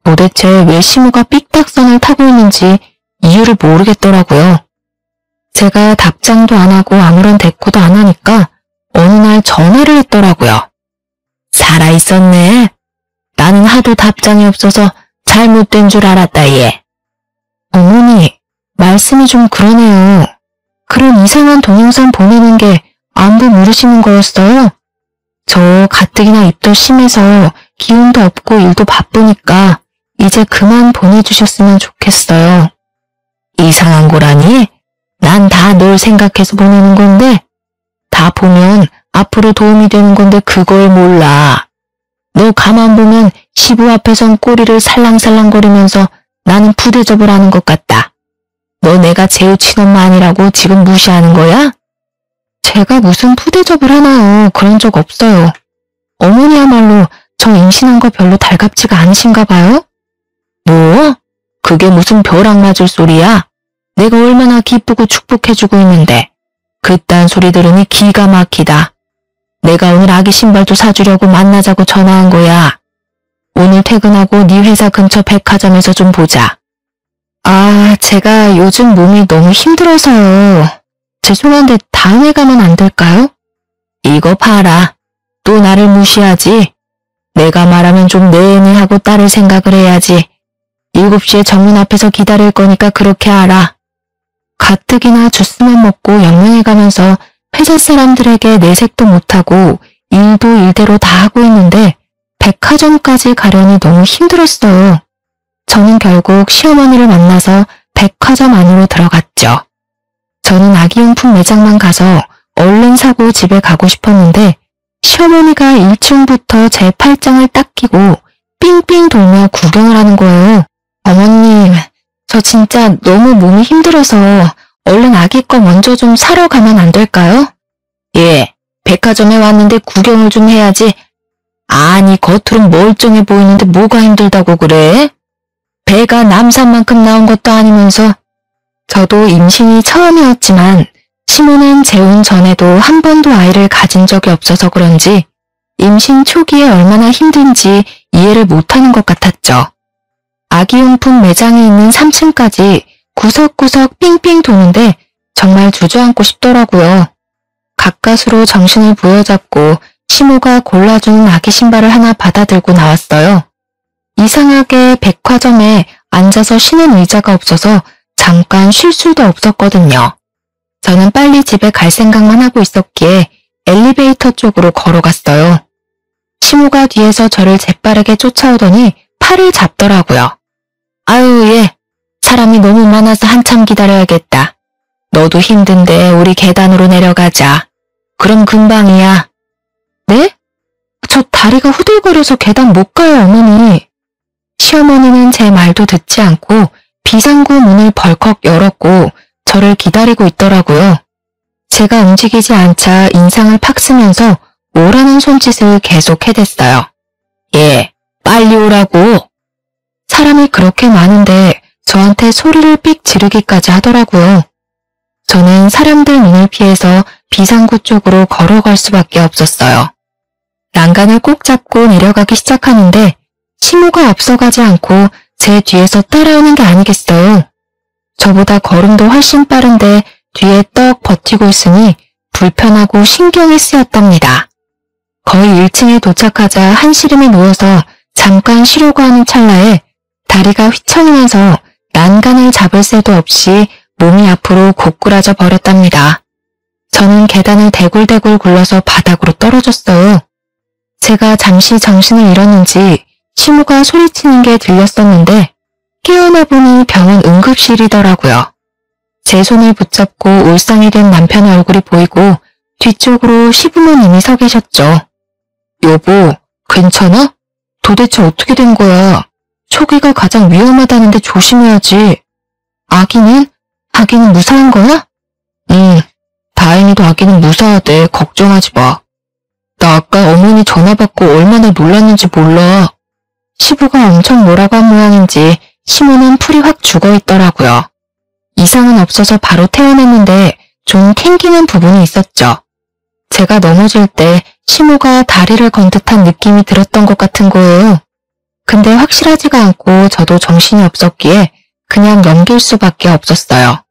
도대체 왜 시모가 삑딱선을 타고 있는지 이유를 모르겠더라고요. 제가 답장도 안 하고 아무런 대꾸도 안 하니까 어느 날 전화를 했더라고요. 살아있었네. 나는 하도 답장이 없어서 잘못된 줄 알았다 얘. 어머니, 말씀이 좀 그러네요. 그런 이상한 동영상 보내는 게 안부 물으시는 거였어요? 저 가뜩이나 입도 심해서 기운도 없고 일도 바쁘니까 이제 그만 보내주셨으면 좋겠어요. 이상한 거라니? 난 다 널 생각해서 보내는 건데 다 보면 앞으로 도움이 되는 건데 그걸 몰라. 너 가만 보면 시부 앞에선 꼬리를 살랑살랑거리면서 나는 부대접을 하는 것 같다. 너 내가 재우 친엄마 아니라고 지금 무시하는 거야? 제가 무슨 푸대접을 하나요? 그런 적 없어요. 어머니야말로 저 임신한 거 별로 달갑지가 않으신가 봐요? 뭐? 그게 무슨 벼락 맞을 소리야? 내가 얼마나 기쁘고 축복해주고 있는데. 그딴 소리 들으니 기가 막히다. 내가 오늘 아기 신발도 사주려고 만나자고 전화한 거야. 오늘 퇴근하고 네 회사 근처 백화점에서 좀 보자. 아, 제가 요즘 몸이 너무 힘들어서요. 죄송한데 다음에 가면 안 될까요? 이거 봐라. 또 나를 무시하지? 내가 말하면 좀 내내 하고 따를 생각을 해야지. 7시에 정문 앞에서 기다릴 거니까 그렇게 알아. 가뜩이나 주스만 먹고 영양해 가면서 회사 사람들에게 내색도 못하고 일도 일대로 다 하고 있는데 백화점까지 가려니 너무 힘들었어요. 저는 결국 시어머니를 만나서 백화점 안으로 들어갔죠. 저는 아기용품 매장만 가서 얼른 사고 집에 가고 싶었는데 시어머니가 1층부터 제 팔짱을 딱 끼고 삥삥 돌며 구경을 하는 거예요. 어머님, 저 진짜 너무 몸이 힘들어서 얼른 아기 거 먼저 좀 사러 가면 안 될까요? 예, 백화점에 왔는데 구경을 좀 해야지. 아니, 겉으론 멀쩡해 보이는데 뭐가 힘들다고 그래? 배가 남산만큼 나온 것도 아니면서. 저도 임신이 처음이었지만 시모는 재혼 전에도 한 번도 아이를 가진 적이 없어서 그런지 임신 초기에 얼마나 힘든지 이해를 못하는 것 같았죠. 아기용품 매장이 있는 3층까지 구석구석 삥삥 도는데 정말 주저앉고 싶더라고요. 가까스로 정신을 부여잡고 시모가 골라주는 아기 신발을 하나 받아들고 나왔어요. 이상하게 백화점에 앉아서 쉬는 의자가 없어서 잠깐 쉴 수도 없었거든요. 저는 빨리 집에 갈 생각만 하고 있었기에 엘리베이터 쪽으로 걸어갔어요. 시모가 뒤에서 저를 재빠르게 쫓아오더니 팔을 잡더라고요. 아유, 얘. 사람이 너무 많아서 한참 기다려야겠다. 너도 힘든데 우리 계단으로 내려가자. 그럼 금방이야. 네? 저 다리가 후들거려서 계단 못 가요, 어머니. 시어머니는 제 말도 듣지 않고 비상구 문을 벌컥 열었고 저를 기다리고 있더라고요. 제가 움직이지 않자 인상을 팍 쓰면서 오라는 손짓을 계속 해댔어요. 예, 빨리 오라고. 사람이 그렇게 많은데 저한테 소리를 삑 지르기까지 하더라고요. 저는 사람들 눈을 피해서 비상구 쪽으로 걸어갈 수밖에 없었어요. 난간을 꼭 잡고 내려가기 시작하는데 시모가 앞서가지 않고 제 뒤에서 따라오는 게 아니겠어요. 저보다 걸음도 훨씬 빠른데 뒤에 떡 버티고 있으니 불편하고 신경이 쓰였답니다. 거의 1층에 도착하자 한시름에 누워서 잠깐 쉬려고 하는 찰나에 다리가 휘청이면서 난간을 잡을 새도 없이 몸이 앞으로 고꾸라져 버렸답니다. 저는 계단을 대굴대굴 굴러서 바닥으로 떨어졌어요. 제가 잠시 정신을 잃었는지 시모가 소리치는 게 들렸었는데 깨어나 보니 병원 응급실이더라고요. 제 손을 붙잡고 울상이 된 남편의 얼굴이 보이고 뒤쪽으로 시부모님이 서 계셨죠. 여보, 괜찮아? 도대체 어떻게 된 거야? 초기가 가장 위험하다는데 조심해야지. 아기는? 아기는 무사한 거야? 응, 다행히도 아기는 무사하대. 걱정하지 마. 나 아까 어머니 전화 받고 얼마나 놀랐는지 몰라. 시부가 엄청 뭐라고 한 모양인지 시모는 풀이 확 죽어있더라고요. 이상은 없어서 바로 퇴원했는데 좀 캥기는 부분이 있었죠. 제가 넘어질 때 시모가 다리를 건 듯한 느낌이 들었던 것 같은 거예요. 근데 확실하지가 않고 저도 정신이 없었기에 그냥 넘길 수밖에 없었어요.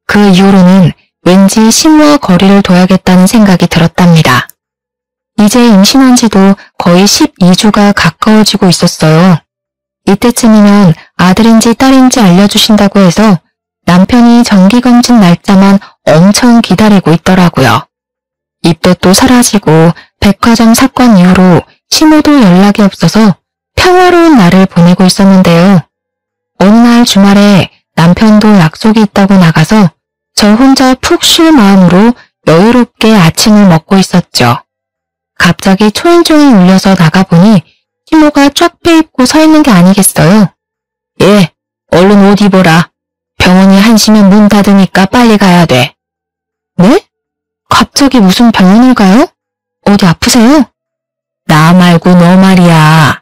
그 이후로는 왠지 시모와 거리를 둬야겠다는 생각이 들었답니다. 이제 임신한 지도 거의 12주가 가까워지고 있었어요. 이때쯤이면 아들인지 딸인지 알려주신다고 해서 남편이 정기검진 날짜만 엄청 기다리고 있더라고요. 입덧도 사라지고 백화점 사건 이후로 시모도 연락이 없어서 평화로운 날을 보내고 있었는데요. 어느 날 주말에 남편도 약속이 있다고 나가서 저 혼자 푹 쉴 마음으로 여유롭게 아침을 먹고 있었죠. 갑자기 초인종이 울려서 나가보니 시모가 쫙 빼입고 서 있는 게 아니겠어요. 예, 얼른 옷 입어라. 병원이 1시면 문 닫으니까 빨리 가야 돼. 네? 갑자기 무슨 병원을 가요? 어디 아프세요? 나 말고 너 말이야.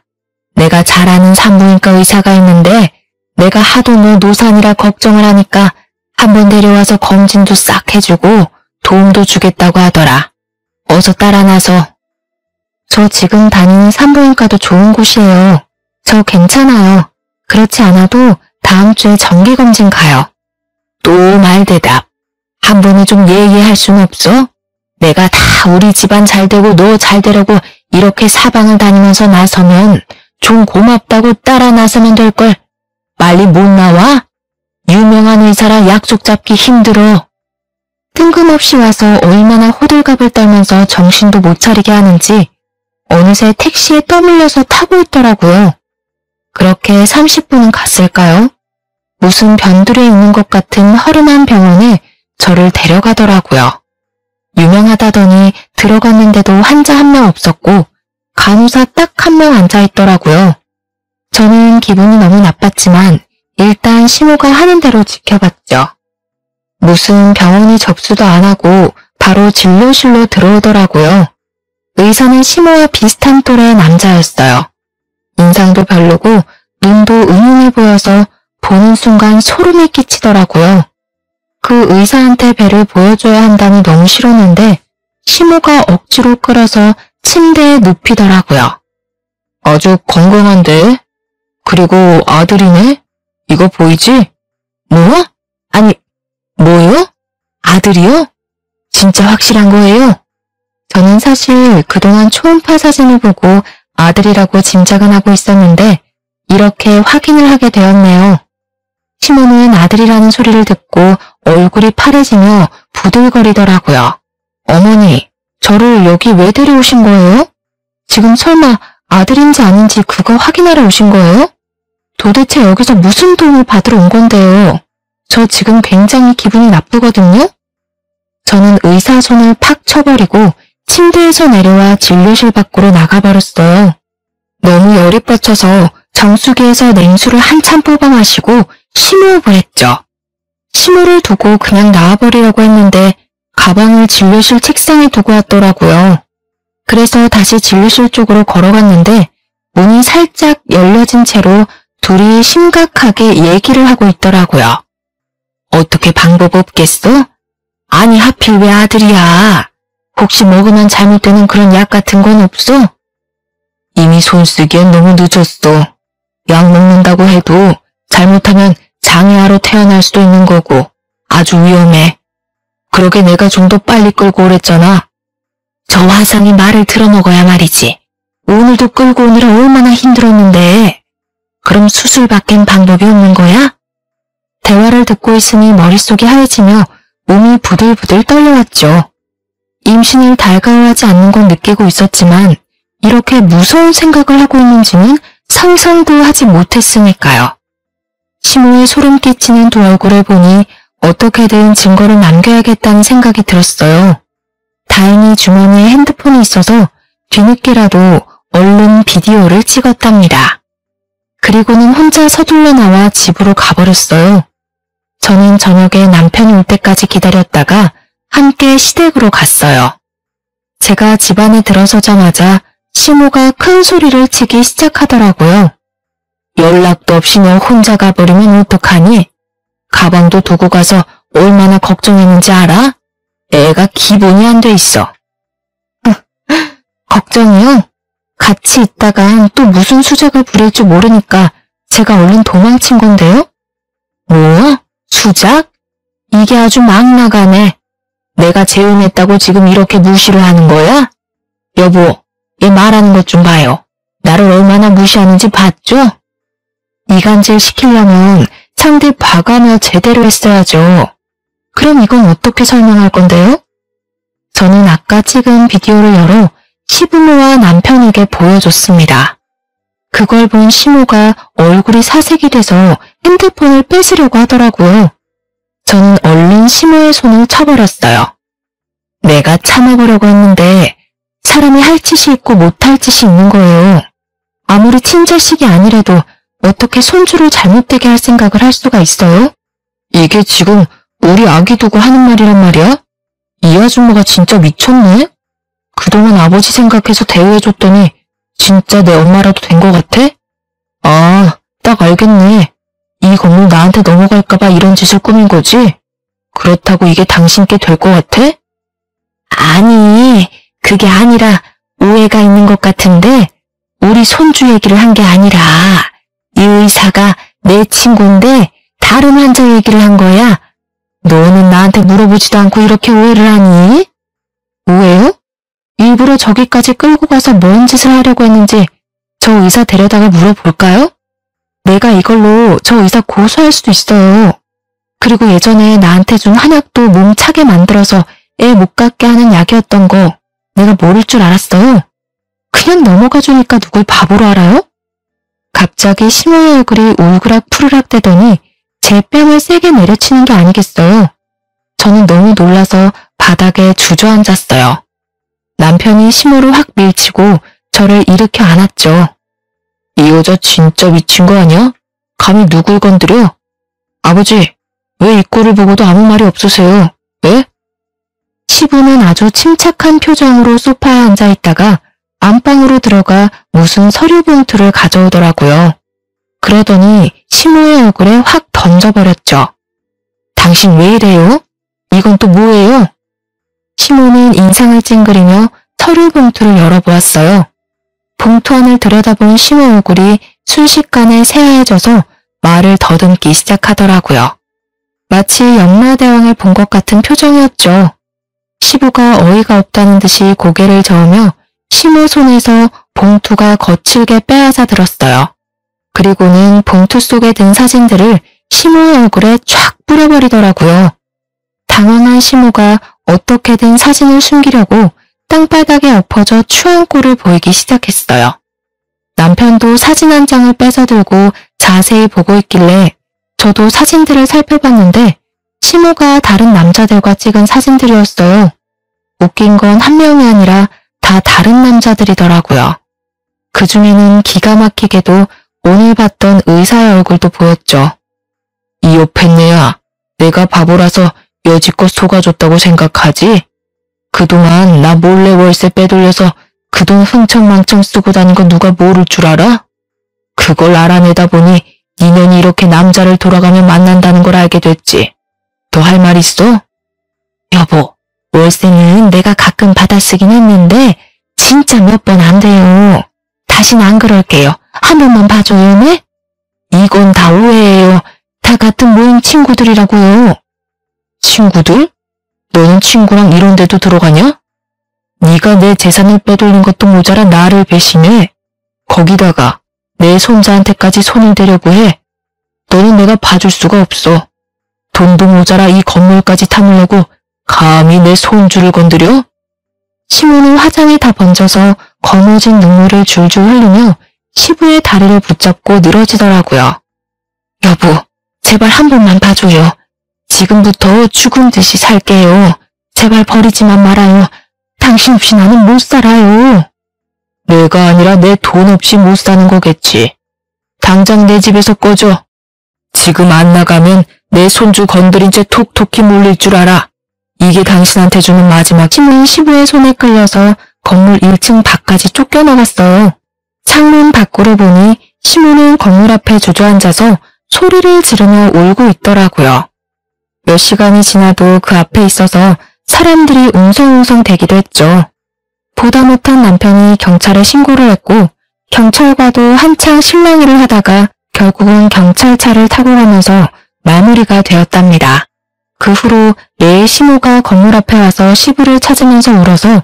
내가 잘 아는 산부인과 의사가 있는데 내가 하도 너 노산이라 걱정을 하니까 한번 데려와서 검진도 싹 해주고 도움도 주겠다고 하더라. 어서 따라 나서. 저 지금 다니는 산부인과도 좋은 곳이에요. 저 괜찮아요. 그렇지 않아도 다음 주에 정기검진 가요. 또 말대답. 한 번에 좀 예의할 순 없어? 내가 다 우리 집안 잘 되고 너 잘 되려고 이렇게 사방을 다니면서 나서면 좀 고맙다고 따라 나서면 될걸. 빨리 못 나와? 유명한 의사라 약속 잡기 힘들어. 뜬금없이 와서 얼마나 호들갑을 떨면서 정신도 못 차리게 하는지 어느새 택시에 떠밀려서 타고 있더라고요. 그렇게 30분은 갔을까요? 무슨 변두리에 있는 것 같은 허름한 병원에 저를 데려가더라고요. 유명하다더니 들어갔는데도 환자 한 명 없었고 간호사 딱 한 명 앉아있더라고요. 저는 기분이 너무 나빴지만 일단 시모가 하는 대로 지켜봤죠. 무슨 병원이 접수도 안 하고 바로 진료실로 들어오더라고요. 의사는 시모와 비슷한 또래의 남자였어요. 인상도 별로고 눈도 은은해 보여서 보는 순간 소름이 끼치더라고요. 그 의사한테 배를 보여줘야 한다니 너무 싫었는데 시모가 억지로 끌어서 침대에 눕히더라고요. 아주 건강한데? 그리고 아들이네? 이거 보이지? 뭐? 아니, 뭐요? 아들이요? 진짜 확실한 거예요? 저는 사실 그동안 초음파 사진을 보고 아들이라고 짐작은 하고 있었는데 이렇게 확인을 하게 되었네요. 시모는 아들이라는 소리를 듣고 얼굴이 파래지며 부들거리더라고요. 어머니, 저를 여기 왜 데려오신 거예요? 지금 설마 아들인지 아닌지 그거 확인하러 오신 거예요? 도대체 여기서 무슨 도움을 받으러 온 건데요? 저 지금 굉장히 기분이 나쁘거든요? 저는 의사 손을 팍 쳐버리고 침대에서 내려와 진료실 밖으로 나가버렸어요. 너무 열이 뻗쳐서 정수기에서 냉수를 한참 뽑아 마시고 심호흡을 했죠. 심호를 두고 그냥 나와버리려고 했는데 가방을 진료실 책상에 두고 왔더라고요. 그래서 다시 진료실 쪽으로 걸어갔는데 문이 살짝 열려진 채로 둘이 심각하게 얘기를 하고 있더라고요. 어떻게 방법 없겠어? 아니 하필 왜 아들이야? 혹시 먹으면 잘못되는 그런 약 같은 건 없어? 이미 손 쓰기엔 너무 늦었어. 약 먹는다고 해도 잘못하면 장애아로 태어날 수도 있는 거고 아주 위험해. 그러게 내가 좀 더 빨리 끌고 오랬잖아. 저 화상이 말을 들어먹어야 말이지. 오늘도 끌고 오느라 얼마나 힘들었는데. 그럼 수술밖엔 방법이 없는 거야? 대화를 듣고 있으니 머릿속이 하얘지며 몸이 부들부들 떨려왔죠. 임신을 달가워하지 않는 건 느끼고 있었지만 이렇게 무서운 생각을 하고 있는지는 상상도 하지 못했으니까요. 시모의 소름 끼치는 두 얼굴을 보니 어떻게든 증거를 남겨야겠다는 생각이 들었어요. 다행히 주머니에 핸드폰이 있어서 뒤늦게라도 얼른 비디오를 찍었답니다. 그리고는 혼자 서둘러 나와 집으로 가버렸어요. 저는 저녁에 남편이 올 때까지 기다렸다가 함께 시댁으로 갔어요. 제가 집 안에 들어서자마자 시모가 큰 소리를 치기 시작하더라고요. 연락도 없이 너 혼자 가버리면 어떡하니? 가방도 두고 가서 얼마나 걱정했는지 알아? 애가 기본이 안 돼 있어. 걱정이요? 같이 있다간 또 무슨 수작을 부릴지 모르니까 제가 얼른 도망친 건데요? 뭐? 수작? 이게 아주 막 나가네. 내가 재혼했다고 지금 이렇게 무시를 하는 거야? 여보, 얘 말하는 것 좀 봐요. 나를 얼마나 무시하는지 봤죠? 이간질 시키려면 상대 봐가며 제대로 했어야죠. 그럼 이건 어떻게 설명할 건데요? 저는 아까 찍은 비디오를 열어 시부모와 남편에게 보여줬습니다. 그걸 본 시모가 얼굴이 사색이 돼서 핸드폰을 뺏으려고 하더라고요. 저는 얼른 시모의 손을 쳐버렸어요. 내가 참아보려고 했는데 사람이 할 짓이 있고 못할 짓이 있는 거예요. 아무리 친자식이 아니래도 어떻게 손주를 잘못되게 할 생각을 할 수가 있어요? 이게 지금 우리 아기 두고 하는 말이란 말이야? 이 아줌마가 진짜 미쳤네? 그동안 아버지 생각해서 대우해줬더니 진짜 내 엄마라도 된 것 같아? 아, 딱 알겠네. 이 건물 나한테 넘어갈까봐 이런 짓을 꾸민 거지? 그렇다고 이게 당신께 될 것 같아? 아니, 그게 아니라 오해가 있는 것 같은데 우리 손주 얘기를 한 게 아니라 이 의사가 내 친구인데 다른 환자 얘기를 한 거야. 너는 나한테 물어보지도 않고 이렇게 오해를 하니? 오해요? 일부러 저기까지 끌고 가서 뭔 짓을 하려고 했는지 저 의사 데려다가 물어볼까요? 내가 이걸로 저 의사 고소할 수도 있어요. 그리고 예전에 나한테 준 한약도 몸 차게 만들어서 애 못 갖게 하는 약이었던 거 내가 모를 줄 알았어요. 그냥 넘어가 주니까 누굴 바보로 알아요? 갑자기 심호의 얼굴이 울그락 푸르락 대더니 제 뺨을 세게 내려치는 게 아니겠어요. 저는 너무 놀라서 바닥에 주저앉았어요. 남편이 심호를 확 밀치고 저를 일으켜 안았죠. 이 여자 진짜 미친 거 아니야? 감히 누굴 건드려? 아버지, 왜 이 꼴을 보고도 아무 말이 없으세요? 예? 시부는 아주 침착한 표정으로 소파에 앉아있다가 안방으로 들어가 무슨 서류 봉투를 가져오더라고요. 그러더니 시모의 얼굴에 확 던져버렸죠. 당신 왜 이래요? 이건 또 뭐예요? 시모는 인상을 찡그리며 서류 봉투를 열어보았어요. 봉투 안을 들여다본 시모 얼굴이 순식간에 새하얘져서 말을 더듬기 시작하더라고요. 마치 영라대왕을 본 것 같은 표정이었죠. 시부가 어이가 없다는 듯이 고개를 저으며 시모 손에서 봉투가 거칠게 빼앗아 들었어요. 그리고는 봉투 속에 든 사진들을 시모의 얼굴에 쫙 뿌려버리더라고요. 당황한 시모가 어떻게든 사진을 숨기려고 땅바닥에 엎어져 추한 꼴을 보이기 시작했어요. 남편도 사진 한 장을 뺏어 들고 자세히 보고 있길래 저도 사진들을 살펴봤는데 시모가 다른 남자들과 찍은 사진들이었어요. 웃긴 건 한 명이 아니라 다 다른 남자들이더라고요. 그 중에는 기가 막히게도 오늘 봤던 의사의 얼굴도 보였죠. 이 옆에네야, 내가 바보라서 여지껏 속아줬다고 생각하지? 그동안 나 몰래 월세 빼돌려서 그 돈 흥청망청 쓰고 다닌 거 누가 모를 줄 알아? 그걸 알아내다 보니 니년이 이렇게 남자를 돌아가며 만난다는 걸 알게 됐지. 너 할 말 있어? 여보, 월세는 내가 가끔 받아쓰긴 했는데 진짜 몇 번 안 돼요. 다신 안 그럴게요. 한 번만 봐줘요, 네? 이건 다 오해예요. 다 같은 모임 친구들이라고요. 친구들? 너는 친구랑 이런 데도 들어가냐? 네가 내 재산을 빼돌린 것도 모자라 나를 배신해. 거기다가 내 손자한테까지 손을 대려고 해. 너는 내가 봐줄 수가 없어. 돈도 모자라 이 건물까지 탐으려고 감히 내 손주를 건드려? 시모는 화장이 다 번져서 거머진 눈물을 줄줄 흘리며 시부의 다리를 붙잡고 늘어지더라고요. 여보, 제발 한 번만 봐줘요. 지금부터 죽은 듯이 살게요. 제발 버리지만 말아요. 당신 없이 나는 못 살아요. 내가 아니라 내 돈 없이 못 사는 거겠지. 당장 내 집에서 꺼져. 지금 안 나가면 내 손주 건드린 채 톡톡히 몰릴 줄 알아. 이게 당신한테 주는 마지막. 시모는 시부의 손에 끌려서 건물 1층 밖까지 쫓겨나갔어요. 창문 밖으로 보니 시모는 건물 앞에 주저앉아서 소리를 지르며 울고 있더라고요. 몇 시간이 지나도 그 앞에 있어서 사람들이 웅성웅성 대기도 했죠. 보다 못한 남편이 경찰에 신고를 했고 경찰과도 한창 실랑이를 하다가 결국은 경찰차를 타고 가면서 마무리가 되었답니다. 그 후로 매일 시모가 건물 앞에 와서 시부를 찾으면서 울어서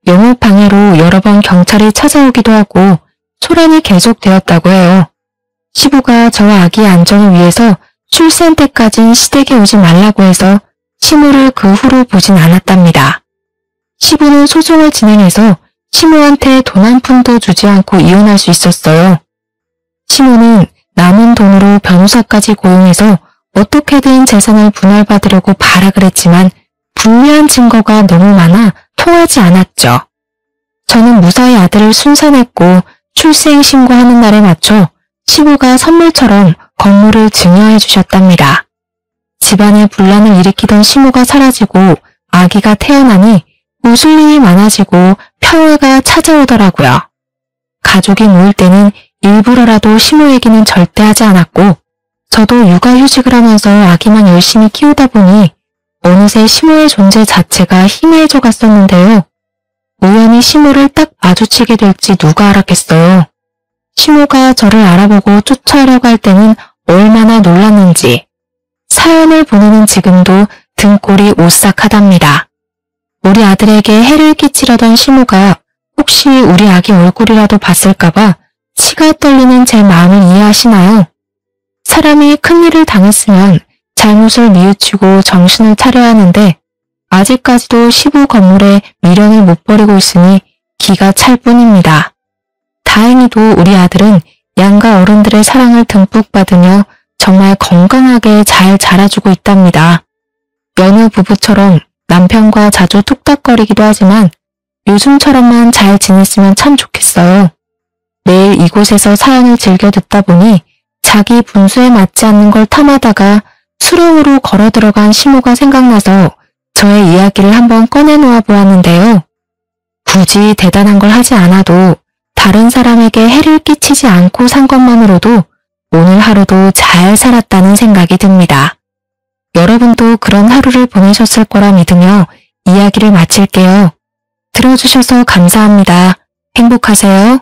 영업방해로 여러 번 경찰이 찾아오기도 하고 소란이 계속되었다고 해요. 시부가 저와 아기의 안정을 위해서 출산 때까진 시댁에 오지 말라고 해서 시모를 그 후로 보진 않았답니다. 시부는 소송을 진행해서 시모한테 돈 한 푼도 주지 않고 이혼할 수 있었어요. 시모는 남은 돈으로 변호사까지 고용해서 어떻게든 재산을 분할받으려고 발악을 했지만 불리한 증거가 너무 많아 통하지 않았죠. 저는 무사히 아들을 순산했고 출생신고하는 날에 맞춰 시부가 선물처럼 건물을 증여해 주셨답니다. 집안에 분란을 일으키던 시모가 사라지고 아기가 태어나니 웃을 일이 많아지고 평화가 찾아오더라고요. 가족이 모일 때는 일부러라도 시모 얘기는 절대 하지 않았고 저도 육아휴직을 하면서 아기만 열심히 키우다 보니 어느새 시모의 존재 자체가 희미해져 갔었는데요. 우연히 시모를 딱 마주치게 될지 누가 알았겠어요. 시모가 저를 알아보고 쫓아오려고 할 때는 얼마나 놀랐는지 사연을 보내는 지금도 등골이 오싹하답니다. 우리 아들에게 해를 끼치려던 시모가 혹시 우리 아기 얼굴이라도 봤을까봐 치가 떨리는 제 마음을 이해하시나요? 사람이 큰일을 당했으면 잘못을 뉘우치고 정신을 차려야 하는데 아직까지도 시부 건물에 미련을 못 버리고 있으니 기가 찰 뿐입니다. 다행히도 우리 아들은 양가 어른들의 사랑을 듬뿍 받으며 정말 건강하게 잘 자라주고 있답니다. 여느 부부처럼 남편과 자주 뚝딱거리기도 하지만 요즘처럼만 잘 지냈으면 참 좋겠어요. 매일 이곳에서 사연을 즐겨 듣다 보니 자기 분수에 맞지 않는 걸 탐하다가 수렁으로 걸어 들어간 시모가 생각나서 저의 이야기를 한번 꺼내놓아 보았는데요. 굳이 대단한 걸 하지 않아도 다른 사람에게 해를 끼치지 않고 산 것만으로도 오늘 하루도 잘 살았다는 생각이 듭니다. 여러분도 그런 하루를 보내셨을 거라 믿으며 이야기를 마칠게요. 들어주셔서 감사합니다. 행복하세요.